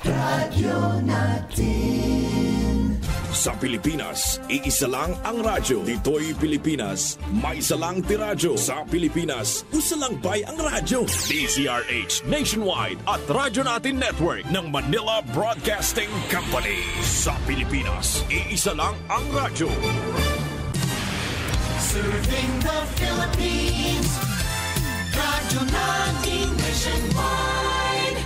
Radyo natin. Sa Pilipinas, iisa lang ang radyo. Dito'y Pilipinas, may isa lang tiradyo. Sa Pilipinas, usa lang bay ang radyo. DZRH Nationwide at Radyo Natin Network ng Manila Broadcasting Company. Sa Pilipinas, iisa lang ang radyo. Serving the Philippines. Radyo Natin Nationwide.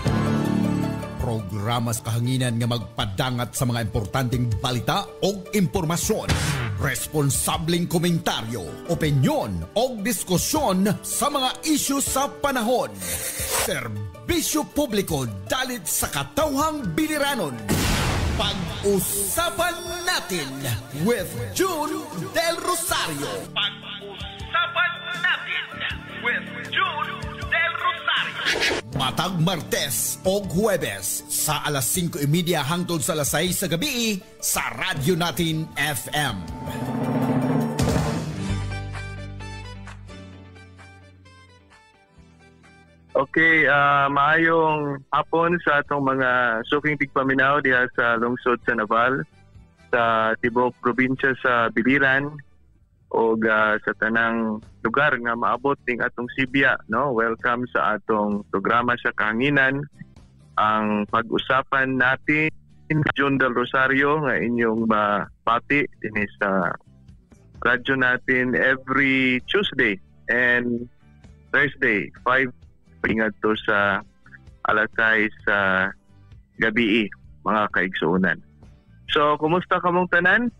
Programa sa kahanginan nga magpadangat sa mga importanteng balita o impormasyon. Responsableng komentaryo, opinyon o diskusyon sa mga isyu sa panahon. Serbisyo publiko dalit sa katawhang biliranon. Pag-usapan natin with June Del Rosario. Pag-usapan natin with June Del Rosario. Matag Martes o Huwebes sa alas 5:30 hangtod sa alas 6 sa gabi sa Radyo Natin FM. Okay, maayong hapon sa atong mga suking tigpaminaw diha sa lungsod sa Naval, sa tibok probinsya sa Biliran o sa tanang lugar nga maabot ning atong Sibya, no? Welcome sa atong programa sa kahanginan. Ang pag-usapan natin June Del Rosario nga inyong mapati din sa radyo natin every Tuesday and Thursday 5 ingat to sa alas 6 sa gabi, mga kaigsuunan. So, kumusta kamong tanan?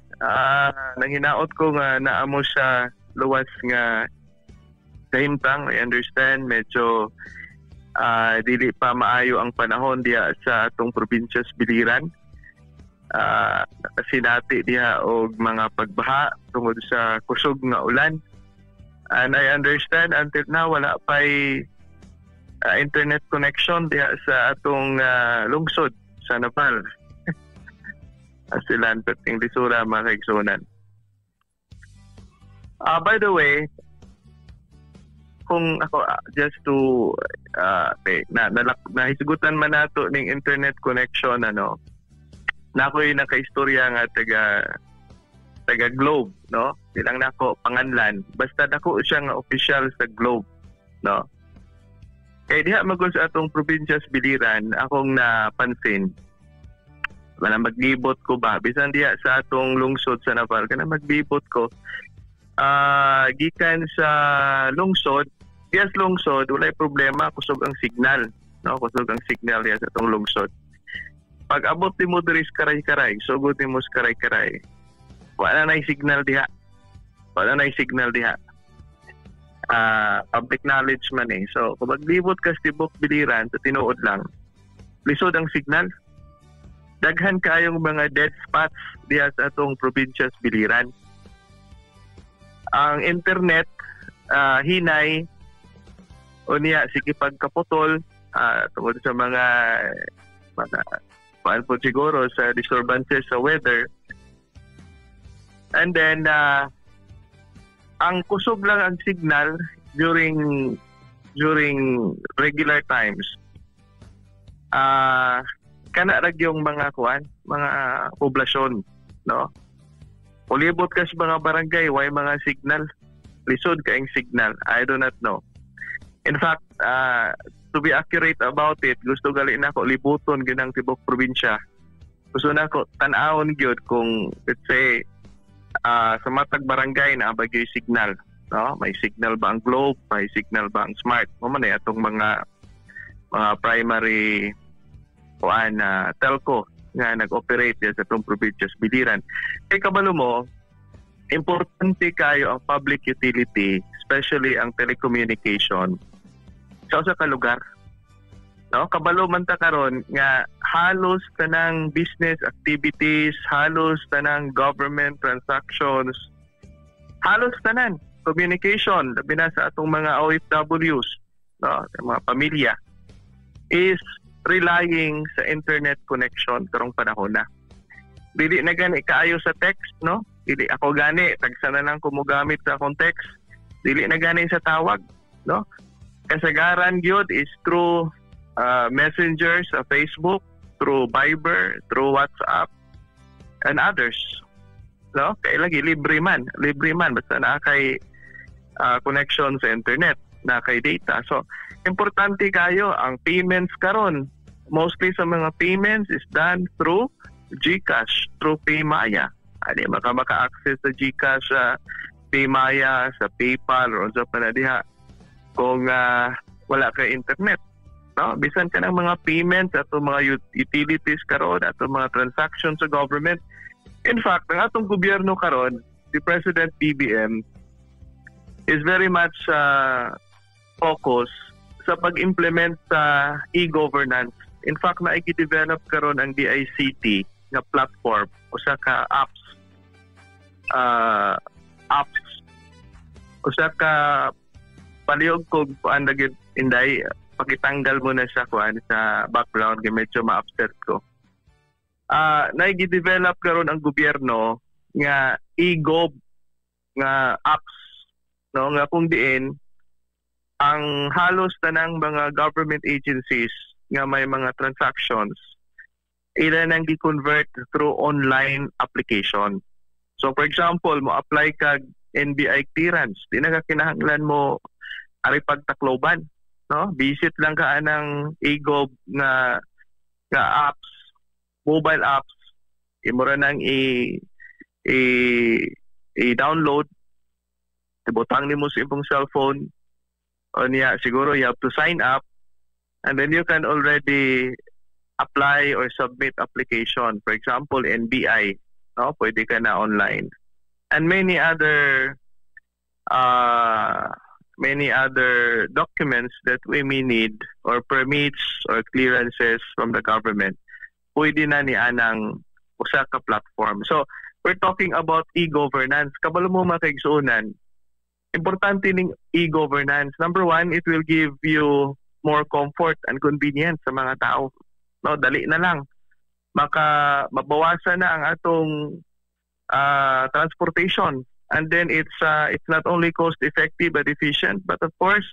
Nanghinaot ko nga naamo sa luwas nga kahimtang. I understand medyo dili pa maayo ang panahon diya sa atong probinsya sa Biliran. Sinati diya og mga pagbaha tungod sa kusog nga ulan. And I understand until now wala pa'y internet connection diya sa atong lungsod sa Naval. Asilan pating lisura mga kaigsunan. By the way, kung ako just to nahisgutan man nato ning internet connection na ako'y nakaistorya nga taga Globe, no? Dilang nako panganlan basta dako siya nga official sa Globe, no? Kaya diha magul sa atong probinsya sa Biliran akong napansin na maglibot ko ba bisan diha sa atong lungsod sa Naval kana maglibot ko gikan sa lungsod walay problema kusog ang signal, no? Kusog ang signal diha sa atong lungsod. Pag abot nimo diri sa Karay-Karay, sugod nimo sa Karay-Karay, wala na signal diha. Public knowledge man eh. So kung maglibot ka sa tibok Biliran sa tinuod lang, lisod ang signal. Daghan kayong mga dead spots diya sa atong probinsya sa Biliran. Ang internet hinay o niya sige pagkaputol tungkol sa mga paan po siguro sa disturbances sa weather. And then ang kusog lang ang signal during regular times. Kana rag yung mga poblasyon, no? Ulibot ka sa mga barangay, why mga signal? Lisod ka yung signal. I do not know. In fact, to be accurate about it, gusto gali na ako libuton ginang tibok probinsya. Gusto na ako tan-awon gyud kung let's say sa matag barangay na bagay signal, no? May signal ba ang Globe, may signal ba ang Smart? Maman ay atong mga primary telco nga nag-operate sa itong probinsya sa Biliran. Kaya kabalo mo, importante kayo ang public utility, especially ang telecommunication sa kalugar. No? Kabalo man ta karon nga halos tanang business activities, halos tanang government transactions, halos tanan communication, labi na sa atong mga OFWs, no? Mga pamilya, is relying sa internet connection karong panahon na. Dili na gani kaayo sa text, no? Dili ako gani tagsa na lang kumugamit sa akong text. Dili na gani sa tawag, no? Kasagaran gyud is through messenger sa Facebook, through Viber, through WhatsApp, and others. No? Kaya lagi, libre man. Basta na kay connection sa internet, na kay data. So, importante kayo, ang payments karon. Mostly sa mga payments is done through GCash, through PayMaya. Adi, maka-access sa GCash, sa PayMaya, sa PayPal, o sa panadiha. Kung wala kay internet. No? Bisan ka ng mga payments at mga utilities karon at mga transactions sa government. In fact, ang atong gobyerno karon, si President BBM is very much focused sa pag-implement sa e-governance. In fact, na-develop karon ang DICT na platform o sa ka apps o sa ka palihog kog kuan lagi inday pakitanggal mo na sa kuan sa background kay medyo ma-upset ko. Na-develop karon ang gobyerno nga e-gov nga apps, no, nga kung diin ang halos tanang mga government agencies nga may mga transactions ila nang gi-convert through online application. So for example, mo apply kag NBI clearance, di na ka kinahanglan mo ari pagtakloban, no? Visit lang ka anang e-gov nga apps, mobile apps, imura nang i-download, tibutang nimo sa imong cellphone, o niya siguro you have to sign up, and then you can already apply or submit application. For example, NBI, no? Pwede ka na online. And many other documents that we may need, or permits or clearances from the government, pwede na ni anang usa ka platform. So, we're talking about e-governance. Kabalo mo makaigsuunan, importante ning e-governance. Number one, it will give you more comfort and convenience sa mga tao. No, dali na lang. Mabawasan na ang atong transportation. And then it's not only cost effective but efficient, but of course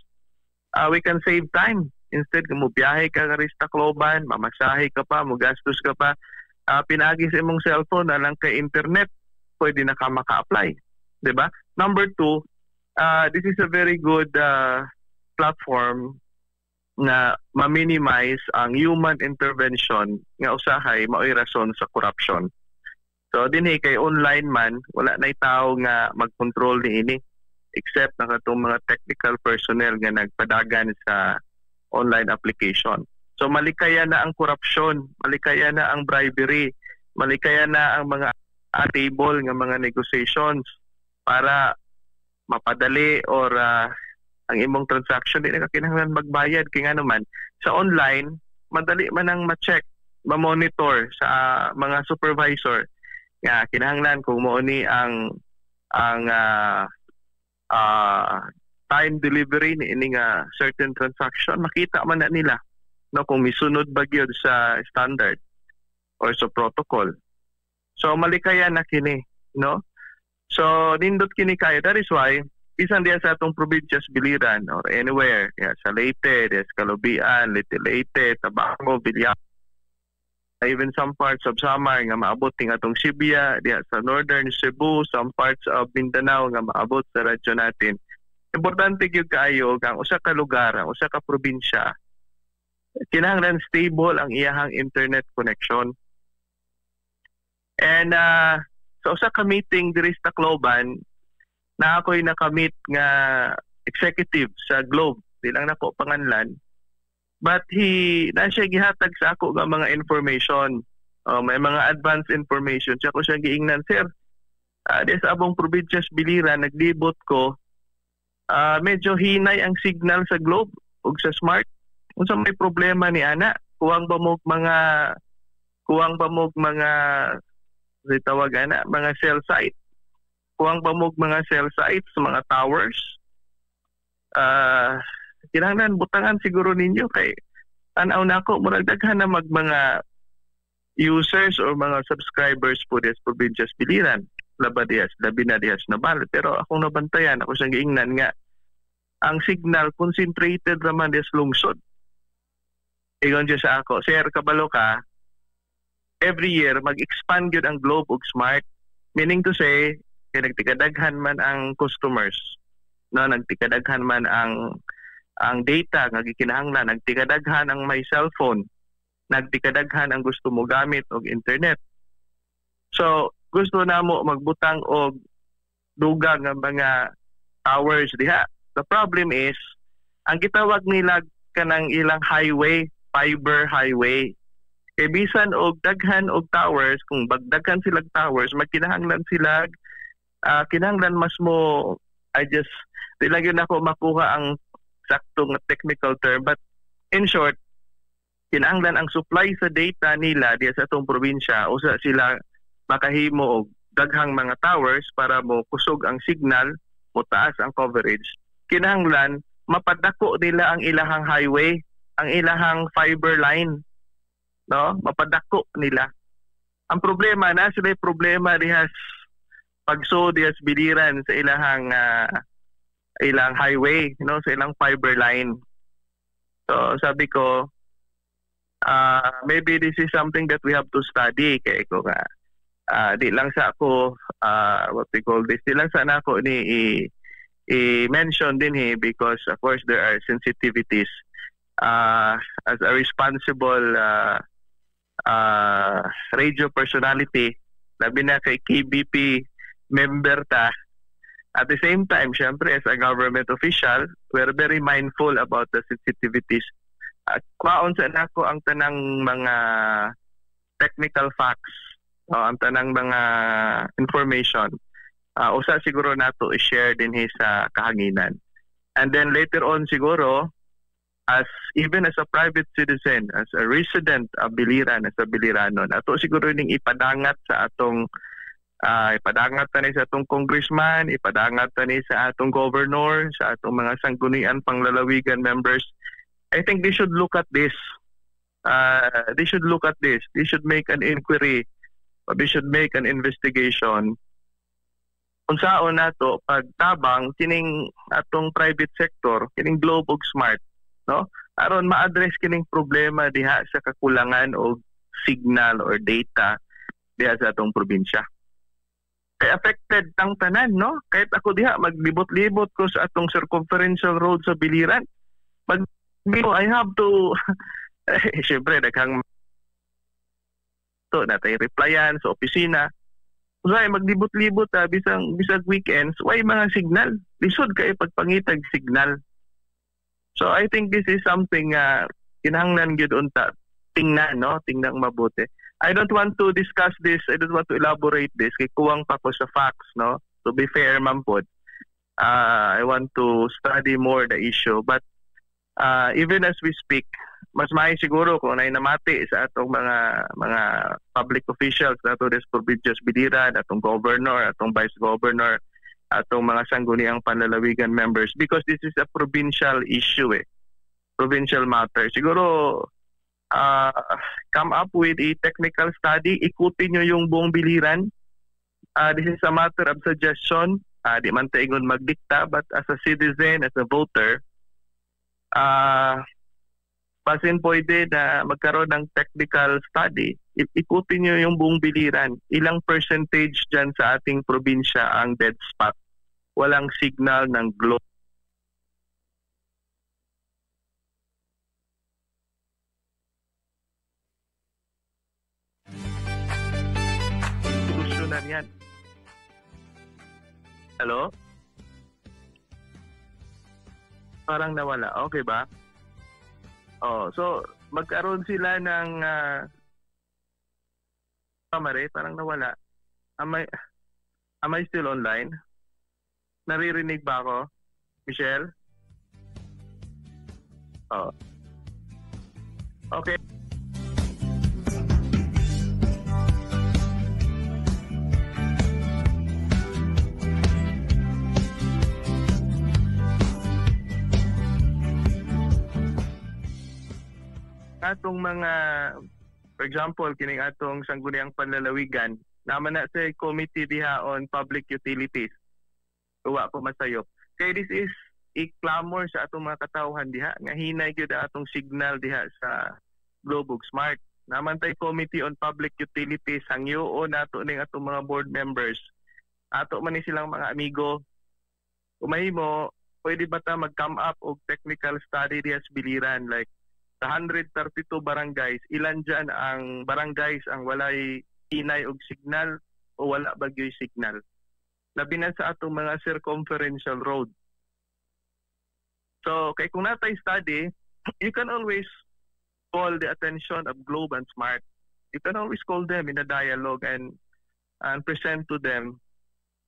we can save time. Instead mo biyahe ka nga Tacloban, mamasahe ka pa, mogastos ka pa, pinagi sa imong cellphone na lang kay internet, pwede na ka maka-apply, 'di ba? Number two, this is a very good platform na ma-minimize ang human intervention nga usahay mao'y rason sa corruption. So dinhi kay online man, wala na tao nga mag-control niini except na katong mga technical personnel nga nagpadagan sa online application. So malikaya na ang corruption, malikaya na ang bribery, malikaya na ang mga table nga mga negotiations para mapadali or ang imong transaction di na kinahanglan magbayad kay ngano man sa online madali man ang ma-check, ma-monitor sa mga supervisor nga kinahanglan kung mao ni ang time delivery ni ini nga certain transaction, makita man na nila no kung misunod ba gyud sa standard or sa protocol. So malikaya na kini, no? So nindot kini kayo. That is why bisan diya sa atong probinsya biliran or anywhere, sa Leyte, sa Calubian, Leyte, Tabango, Bilya, even some parts of Samar nga maabot ting atong Sibia, diya sa Northern Cebu, some parts of Mindanao nga maabot sa radyo natin. Importante gyud kaayo ang usa ka lugar, ang usa ka probinsya, kinahanglan stable ang iyahang internet connection. And sa usa ka meeting diri sa Tacloban, na ako'y nakamit nga executive sa Globe, di lang nako panganlan, but na siya gihatag sa ako nga mga information, may mga advanced information. Siya ko siya giingnan, sir, des abong probinsya biliran, naglibot ko, medyo hinay ang signal sa Globe ug sa Smart. Kung sa may problema ni ana, kuwang ba mo mga tawag ana, mga cell site. Kuwang ba mo mga cell sites, mga towers. Kinahanglan butangan siguro ninyo kay tanaw na ako, murag daghan na mga users or mga subscribers po des probinsya biliran. Labi na diyas na bal. Pero akong nabantayan, ako siyang giingnan nga, ang signal concentrated naman des lungsod. Igon dyan sa ako, sir, kabalo ka, every year mag-expand yun ang Globe ug Smart. Meaning to say, nagtikadaghan man ang customers, no, nagtikadaghan man ang data nga gikinahanglan, nagtikadaghan ang may cellphone, nagtikadaghan ang gusto mo gamit og internet. So gusto namo magbutang og dugang nga mga towers diha. The problem is ang gitawag nila kanang ilang highway, fiber highway. Kay bisan og daghan og towers, kung bagdaghan sila towers, magkinahanglan sila kinahanglan mas mo, di lang yun ako makuha ang saktong technical term, but in short, kinahanglan ang supply sa data nila diya sa atong probinsya, usa sila makahimo og daghang mga towers para mo kusog ang signal, mo taas ang coverage. Kinahanglan mapadako nila ang ilahang highway, ang ilahang fiber line, no? Mapadako nila. Ang problema na sila problema dihas pagso dihas biliran sa ilang highway, no, sa ilang fiber line. So sabi ko, maybe this is something that we have to study. Kaya ko nga, di lang sa ako, what we call this, di lang sa ako ni i-mention din because of course there are sensitivities. As a responsible radio personality, labi na kay KBP member ta. At the same time, syempre, as a government official, we're very mindful about the sensitivities. At kwaon sa nako ang tanang mga technical facts, ang tanang mga information. Usa siguro nato i-share din sa kahanginan. And then later on siguro, even as a private citizen, as a resident of Biliran, as a Biliranon, ato siguro ning ipadangat sa atong ipadangat tani sa atong congressman, ipadangat tani sa atong governor, sa atong mga sanggunian panglalawigan members. I think they should look at this. They should look at this. They should make an inquiry. Or they should make an investigation. Kung saan nato pagtabang kining atong private sector, kining Globe ug Smart, no? Aron ma-address kining problema diha sa kakulangan og signal or data diha sa atong probinsya. Kay affected tang tanan, no? Kahit ako diha maglibot-libot ko sa atong circumferential road sa Biliran, I have to syempre daghang to natay replyan sa opisina. Usay maglibot-libot bisag weekends, why mga signal? Lisod kay pagpangitag signal. So I think this is something kinahanglan gyud unta tingnan, no? Tingnan mabuti. I don't want to discuss this. I don't want to elaborate this. Kay kuwang pa ko sa facts, no? To be fair, man pod. I want to study more the issue. But even as we speak, mas may siguro kung nay namati sa atong mga public officials nato des provincias Biliran, atong governor, atong vice governor, atong mga sangguniang panlalawigan members, because this is a provincial issue, provincial matter. Siguro come up with a technical study, ikutin nyo yung buong Biliran. This is a matter of suggestion. Di man taingon magdikta, but as a citizen, as a voter, pasin pwede na magkaroon ng technical study. Ikutin nyo yung buong Biliran. Ilang percentage dyan sa ating probinsya ang dead spot. Walang signal ng Globe. Yan. Hello? Parang nawala. Okay ba? So magkaroon sila ng Mare, parang nawala. Am I still online? Naririnig ba ako? Michelle? Okay. Atong mga, for example, kining atong sangguniang panlalawigan, naman na sa committee diha on public utilities. Uwa ko masayop. Kaya this is i-clamor sa atong mga katawhan diha, nga hinay gyud atong signal diha sa Globe ug Smart. naman tay Committee on Public Utilities, hangyo nato ning atong mga board members. Ato man ni silang mga amigo. Umahimo, pwede ba ta mag-come up og technical study diya sa Biliran, like sa 132 barangays, ilan dyan ang barangays ang walay inay og signal o wala bagyo'y signal. Labi na sa atong mga circumferential road. So, kay kung natay study, you can always call the attention of Globe and Smart. You can always call them in a dialogue and present to them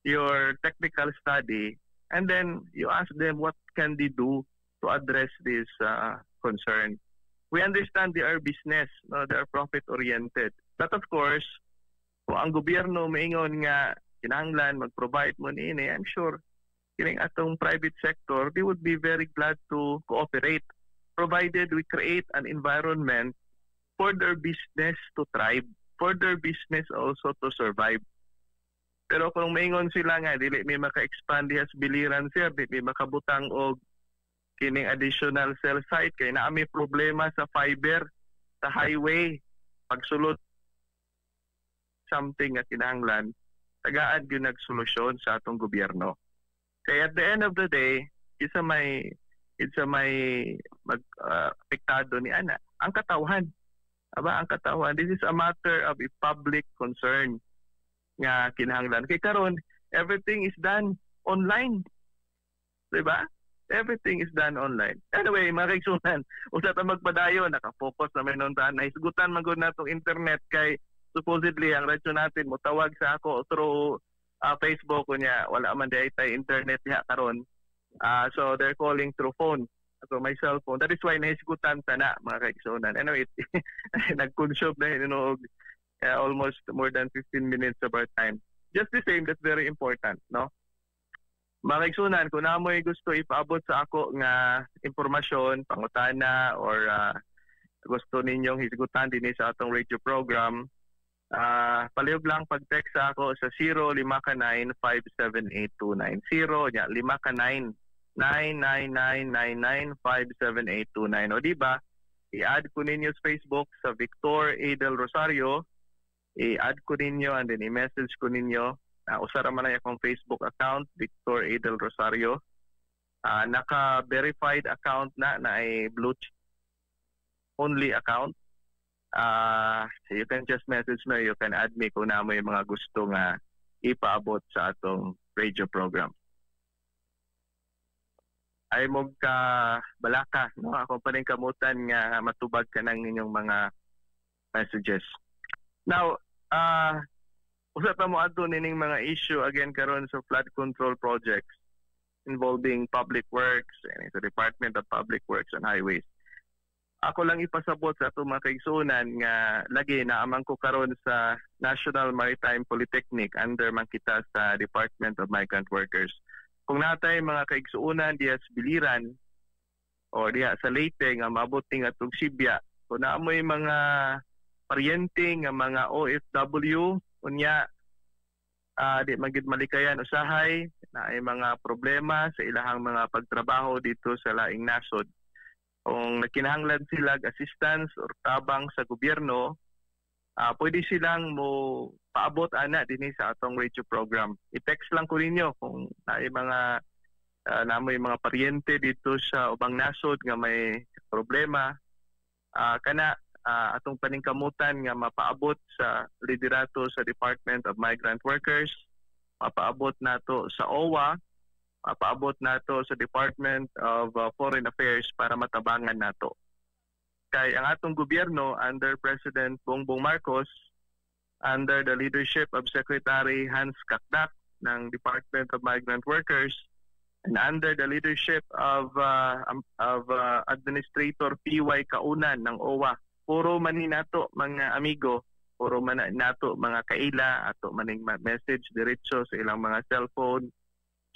your technical study, and then you ask them what can they do to address this concern. We understand they are business, no? They are profit-oriented. But of course, kung ang gobyerno maingon nga kinahanglan mag-provide mo niini, I'm sure kining atong private sector, they would be very glad to cooperate, provided we create an environment for their business to thrive, for their business also to survive. Pero kung maingon sila nga, dili may maka-expand diha sa Biliran, sir, dili may makabutang og kining additional cell site, kay naa may problema sa fiber, sa highway, pagsulod something nga kinahanglan, tagaan yun nagsolusyon sa atong gobyerno. Kaya at the end of the day, isa may apektado ni ana ang katawhan. Aba, ang katawhan, this is a matter of a public concern nga kinahanglan. Kay karon, everything is done online. Diba? Everything is done online. Anyway, mga kaigsunan, usa ta magpadayon, nakafocus na menon ta, naisgutan man gud natong internet kay supposedly ang radyo natin motawag sa ako through Facebook kunya wala man di tay internet diha karon. So they're calling through phone. So my cell phone. That is why naisgutan ta na mga kaigsunan. Anyway, nag-consume na hinuog almost more than 15 minutes of our time. Just the same, that's very important, no? Mga kaigsunan, kung namoy gusto ipaabot sa ako nga impormasyon, pangutana, or gusto ninyong hisgutan din sa atong radio program, palihog lang pag-text sa ako sa 059-578-29. 0-579-999-57829. O diba, i-add ko ninyo sa Facebook sa Victor A. Del Rosario, i-add ko ninyo and then i-message ko ninyo. Usara man na akong Facebook account, Victor A. Del Rosario. Naka-verified account na ay blue only account. So you can just message me, you can add me kung na mo yung mga gusto nga ipaabot sa atong radio program. Ay mong ka balaka, no? Ako pa rin kamutan nga matubag ka ng inyong mga messages. Now, usa pa mo ato nining mga issue again karon sa flood control projects involving public works and the Department of Public Works and Highways. Ako lang ipasabot sa ato mga kaigsunan nga lagi naamang ko karon sa National Maritime Polytechnic under man kita sa Department of Migrant Workers. Kung natay mga kaigsuunan diya sa Biliran o diya sa Leyte nga maabot ning atong Sibya, kung naamoy mga paryente nga mga OFW unya di magid malikayan usahay na ay mga problema sa ilahang mga pagtrabaho dito sa laing nasod. Kung nakinahanglan sila assistance or tabang sa gobyerno, pwede silang mo paabot ana dinhi sa atong radio program. I-text lang ko ninyo kung naay mga namoy mga paryente dito sa ubang nasod nga may problema, kana atong paningkamutan nga mapaabot sa liderato sa Department of Migrant Workers, mapaabot nato sa OWA, mapaabot nato sa Department of Foreign Affairs para matabangan nato. Kay ang atong gobyerno under President Bongbong Marcos, under the leadership of Secretary Hans Kakdak ng Department of Migrant Workers, and under the leadership of Administrator P.Y. Kaunan ng OWA, puro man nato mga amigo, puro man nato mga kaila, ato maning message diretso sa ilang mga cellphone.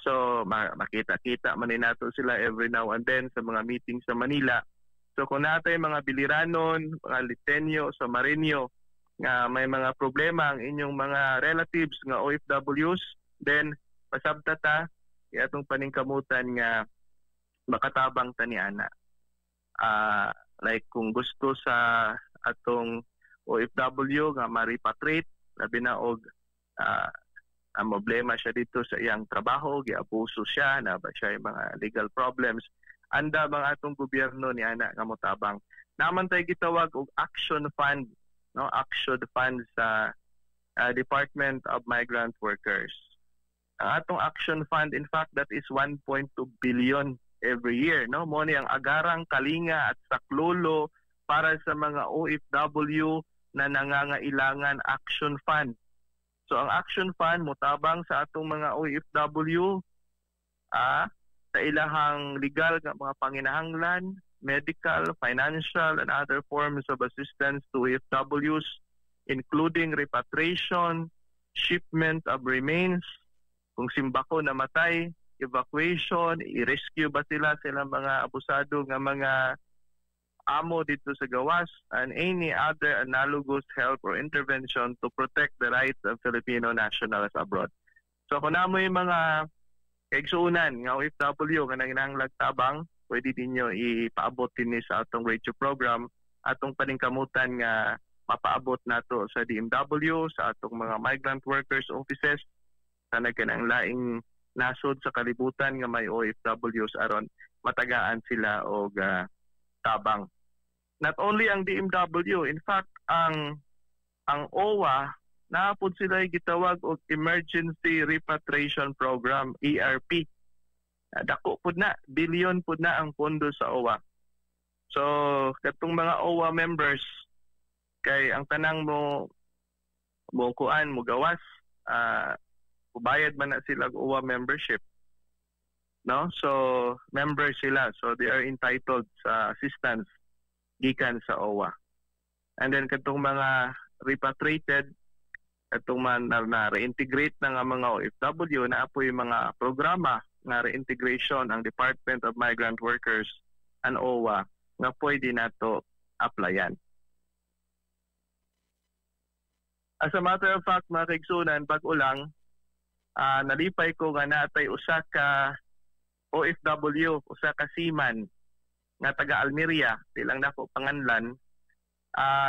So makita-kita man nato sila every now and then sa mga meeting sa Manila. So kung natay mga Biliranon, mga Litenyo, sa Marinyo nga may mga problema ang inyong mga relatives nga OFWs, then pasabta ta atong paningkamutan nga makatabang ta ni ana. Like kung gusto sa atong OFW nga ma-repatriate, labi na og ang problema siya dito sa iyang trabaho, giabuso siya, na ba siya yung mga legal problems. Anda bang atong gobyerno ni ana nga motabang. Naman tayo gitawag og action fund, no? Action fund sa Department of Migrant Workers. Ang atong action fund, in fact, that is 1.2 billion every year, no? Mo ni ang agarang kalinga at saklolo para sa mga OFW na nangangailangan action fund. So ang action fund motabang sa atong mga OFW sa ilahang legal nga mga panginahanglan, medical, financial, and other forms of assistance to OFWs, including repatriation, shipment of remains, kung simbako namatay, evacuation, i-rescue ba sila mga abusado nga mga amo dito sa gawas, and any other analogous help or intervention to protect the rights of Filipino nationals abroad. So kung namo yung mga kaigsuunan nga OFW nga nanginahanglan tabang, pwede ninyo ipaabot din sa atong radio program, atong paningkamutan nga mapaabot nato sa DMW, sa atong mga migrant workers offices, sa nagkanang laing nasod sa kalibutan nga may OFWs aron matagaan sila og tabang. Not only ang DMW, in fact, ang OWA, naapod sila gitawag og Emergency Repatriation Program, ERP. Dako pud na, bilyon pud na ang pondo sa OWA. So, katong mga OWA members, kay ang tanang mo gawas, bayad man na sila og OWA membership. No? So, members sila. So, they are entitled sa assistance gikan sa OWA. And then katong mga repatriated, katong na reintegrate na nga mga OFW, na po yung mga programa na reintegration ang Department of Migrant Workers and OWA nga pwede nato applyan. As a matter of fact, mga kaigsunan, pag-ulang, nalipay ko nga natay usa ka OFW, usa ka seaman nga taga Almeria, tilang nako panganlan,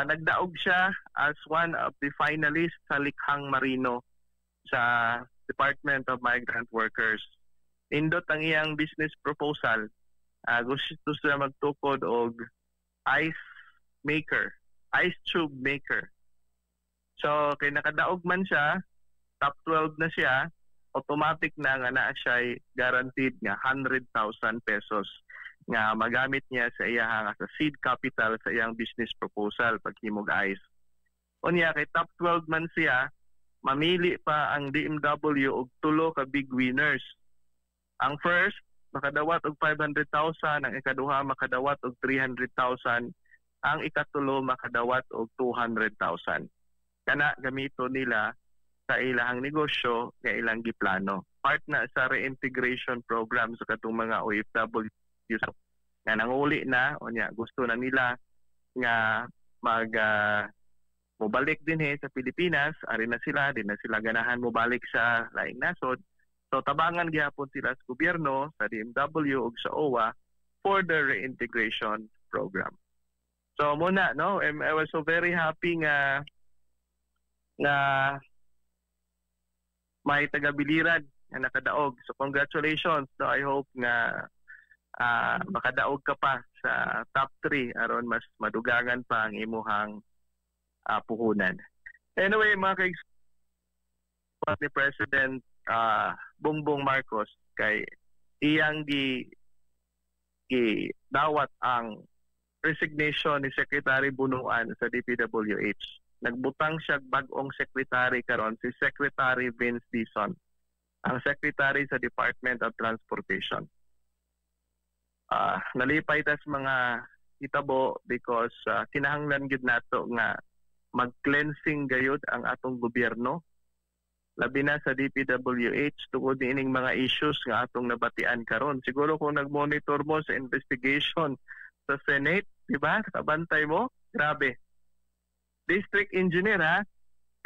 nagdaog siya as one of the finalists sa Likhang Marino sa Department of Migrant Workers. Indot ang iyang business proposal. Gusto siya magtukod og ice tube maker. So, kay nakadaog man siya, top 12 na siya, automatic na nga na siya guaranteed nga 100,000 pesos nga magamit niya sa iyang sa seed capital sa iyang business proposal paghimog ice. Unya kay top 12 man siya, mamili pa ang DMW og tulo ka big winners. Ang first makadawat og 500,000, ang ikaduha makadawat og 300,000, ang ikatulo makadawat og 200,000. Kana gamito nila sa ilang negosyo nga ilang giplano. Part na sa reintegration program sa katong mga OFW nga nanguli na, o niya, gusto na nila nga mobalik din sa Pilipinas, ari na sila, din na sila ganahan mobalik sa laing nasod. So tabangan gyapon sila sa gobyerno, sa DMW ug sa OWA for the reintegration program. So muna, no, I was so very happy nga may taga-Biliran nga nakadaog. So congratulations. So I hope nga makadaog ka pa sa top 3 aron mas madugangan pa ang imuhang puhunan. Anyway, mga kaigspan ni President Bongbong Marcos, kay iyang dawat ang resignation ni Secretary Bunuan sa DPWH. Nagbutang siya bagong secretary karon, si Secretary Vince Dizon, ang secretary sa Department of Transportation. Nalipay tas mga hitabo because kinahanglan gid nato nga mag-cleansing gayud ang atong gobyerno, labi na sa DPWH tungod ining mga issues nga atong nabatian karon. Siguro kung nag-monitor mo sa investigation sa Senate, di ba? Kabantay mo, grabe. District engineer,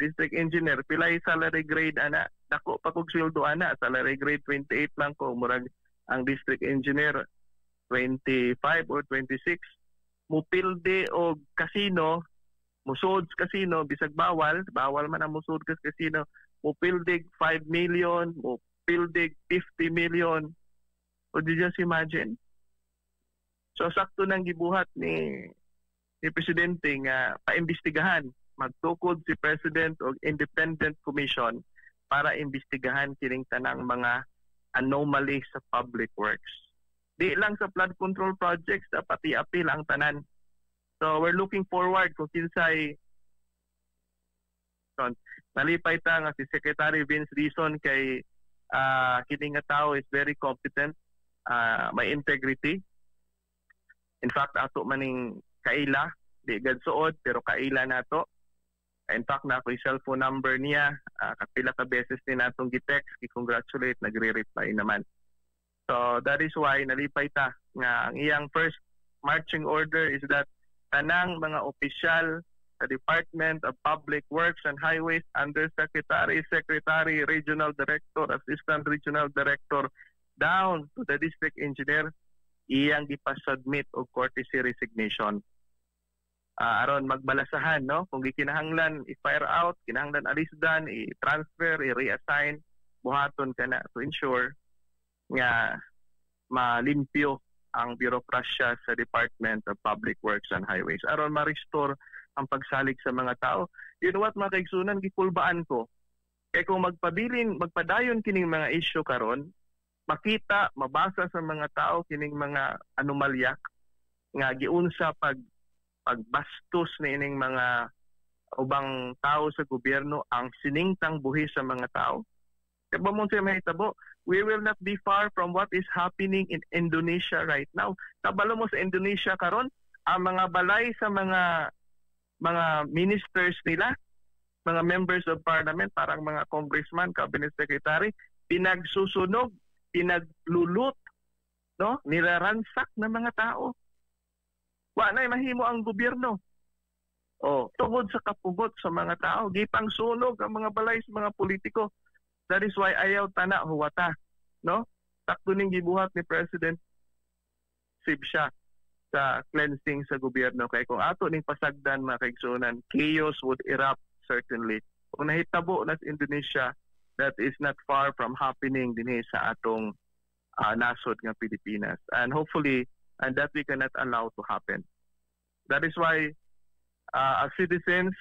District engineer, pilay salary grade ana. Dako pa kog sweldo ana, salary grade 28 lang ko. Murag ang district engineer 25 or 26. Mupilde o casino musod sa casino, bisag bawal man ang musod sa casino, mupildig 5 million, mupildig 50 million. Would you just imagine? So sakto nang gibuhat ni Presidente nga paimbestigahan, magtukod si President og independent commission para imbestigahan kining tanang mga anomaly sa public works. Di lang sa flood control projects, pati apil ang tanan. So we're looking forward kung kinsay nalipay ta nga si Secretary Vince Dizon kay kining nga tao is very competent, may integrity. In fact, ato maning kaila, di gadsuod pero kaila nato. In fact, na ako yung cellphone number niya, kapila ka beses din natong gitext, i-congratulate, nagre-reply naman. So that is why nalipay ta nga ang iyang first marching order is that tanang mga opisyal sa Department of Public Works and Highways, Undersecretary, Secretary, Regional Director, Assistant Regional Director, down to the District Engineer, iyang ipasubmit og courtesy resignation. Aron magbalasahan, no? Kung gikinahanglan i-fire out, kinahanglan alisdan, i-transfer, i-reassign, buhaton ka na to ensure nga malimpyo ang birokrasya sa Department of Public Works and Highways. Aron ma-restore ang pagsalig sa mga tao. You know what, mga kaigsunan, gikulbaan ko. Kaya kung magpadayon kining mga issue karon, makita, mabasa sa mga tao kining mga anomalya nga giunsa pagbastos ni ining mga ubang tao sa gobyerno ang siningtang buhi sa mga tao. Kaya ba mo siya mahitabo, we will not be far from what is happening in Indonesia right now. Kabalo mo sa Indonesia karon, ang mga balay sa mga ministers nila, mga members of parliament, parang mga congressman, cabinet secretary, pinagsusunog, pinaglulot, no? Nilaransak ng mga tao. Wa na mahimo ang gobyerno. Tungod sa kapugot sa mga tao, gipang sunog ang mga balay sa mga politiko. That is why ayaw tana huwata, no? Sakto ning gibuhat ni President Sibsya sa cleansing sa gobyerno. Kaya kung ato ning pasagdan, mga kaigsunan, chaos would erupt certainly. Kung nahitabo na sa Indonesia, that is not far from happening din sa atong nasod ng Pilipinas. And hopefully, and that we cannot allow to happen. That is why, as citizens,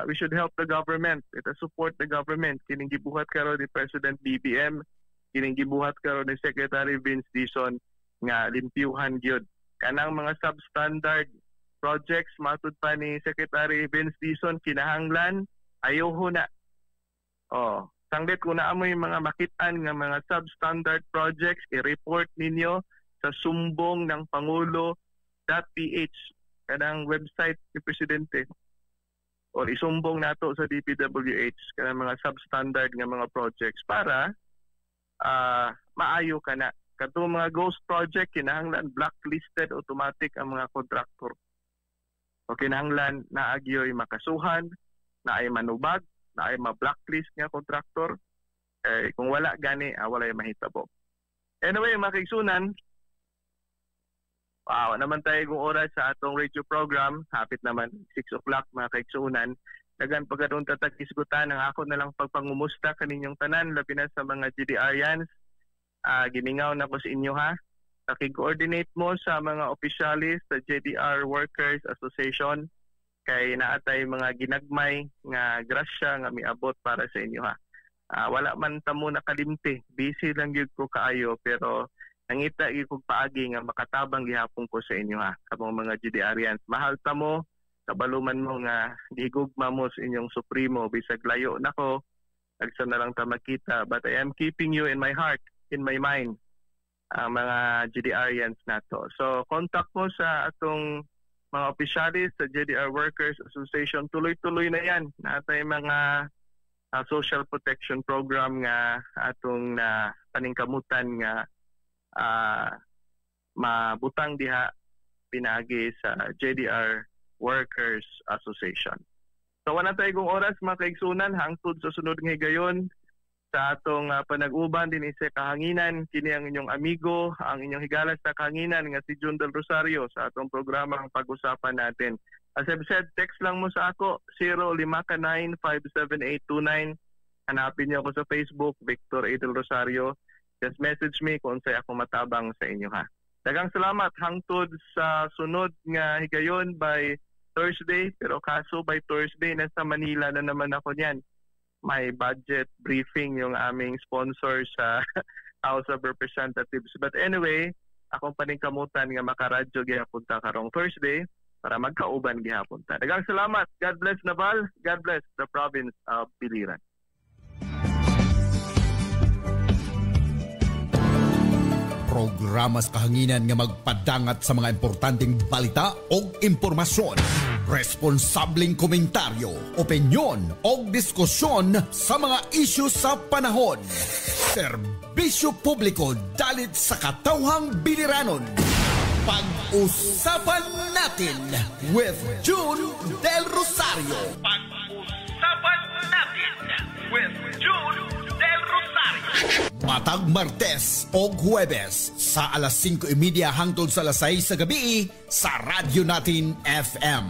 we should help the government. Ito support the government. Kining gibuhat karon ni President BBM, kining gibuhat karon ni Secretary Vince Dizon nga limpyuhan gyud kanang mga substandard projects matud pa ni Secretary Vince Dizon kinahanglan ayoho na. Sanglit kung naamoy mga makitaan nga mga substandard projects, i-report ninyo sa sumbong ng Pangulo.ph, kanang website ni Presidente. O isumbong nato sa DPWH kanang mga substandard nga mga projects para maayo ka na. Katong mga ghost project, kinahanglan blacklisted automatic ang mga contractor. O kinahanglan na agyo'y makasuhan, na ay manubag, na ay ma-blacklist nga contractor. Kung wala gani, wala yung mahitabo. Anyway, mga kaigsunan, naman tayo kung oras sa atong radio program. Hapit naman, 6 o'clock mga kaigsunan. Dagan pagkatong tatakisgutan ang ako na lang pagpangumusta kaninyong tanan, labi na sa mga GDRians. Giningaw na ko sa inyo ha. Nakig-coordinate mo sa mga opisyalis sa JDR Workers Association kay naatay mga ginagmay nga grasya nga miabot para sa inyo ha. Wala man tamo nakalimti, busy lang gyud ko kaayo pero nangita gyud ko paagi nga makatabang gihapon ko sa inyo ha. Kabang mga GDRians, mahal ta mo, kabaluman mo nga gihigugma mo sa inyong supremo bisag layo nako. Agsa na lang ta makita, but I am keeping you in my heart, in my mind. Ang mga GDRians nato. So contact mo sa atong mga opisyalis sa JDR Workers Association, tuloy-tuloy na yan. Natay mga social protection program nga atong paningkamutan nga mabutang diha pinagi sa JDR Workers Association. So wala tayo kong oras mga kaigsunan hangtod sa sunod nga gayon sa atong panag-uban din sa kahanginan. Kini ang inyong amigo, ang inyong higalas sa kahanginan nga si Jun Del Rosario sa atong programang pag-usapan natin As I've said, text lang mo sa ako, 059-57829. Hanapin niyo ako sa Facebook, Victor Adel Rosario. Just message me kung sa'yo ako matabang sa inyo ha. Daghang salamat hangtod sa sunod nga higayon by Thursday. Pero kaso by Thursday, nasa Manila na naman ako niyan. May budget briefing yung aming sponsor sa House of Representatives. But anyway, akong paningkamutan nga makaradyo gihapunta karong Thursday para magkauban gihapunta. Daghang salamat. God bless Naval. God bless the province of Biliran. Programa sa kahanginan nga magpadangat sa mga importanteng balita o impormasyon. Responsableng komentaryo, opinyon o diskusyon sa mga isyu sa panahon. Serbisyo publiko dalit sa katawhang biliranon. Pag-usapan natin with June Del Rosario. Pag-usapan natin with June Del Rosario. Matag Martes o Huwebes sa alas 5:30 hangtod sa alas 6 sa gabi sa Radyo Natin FM.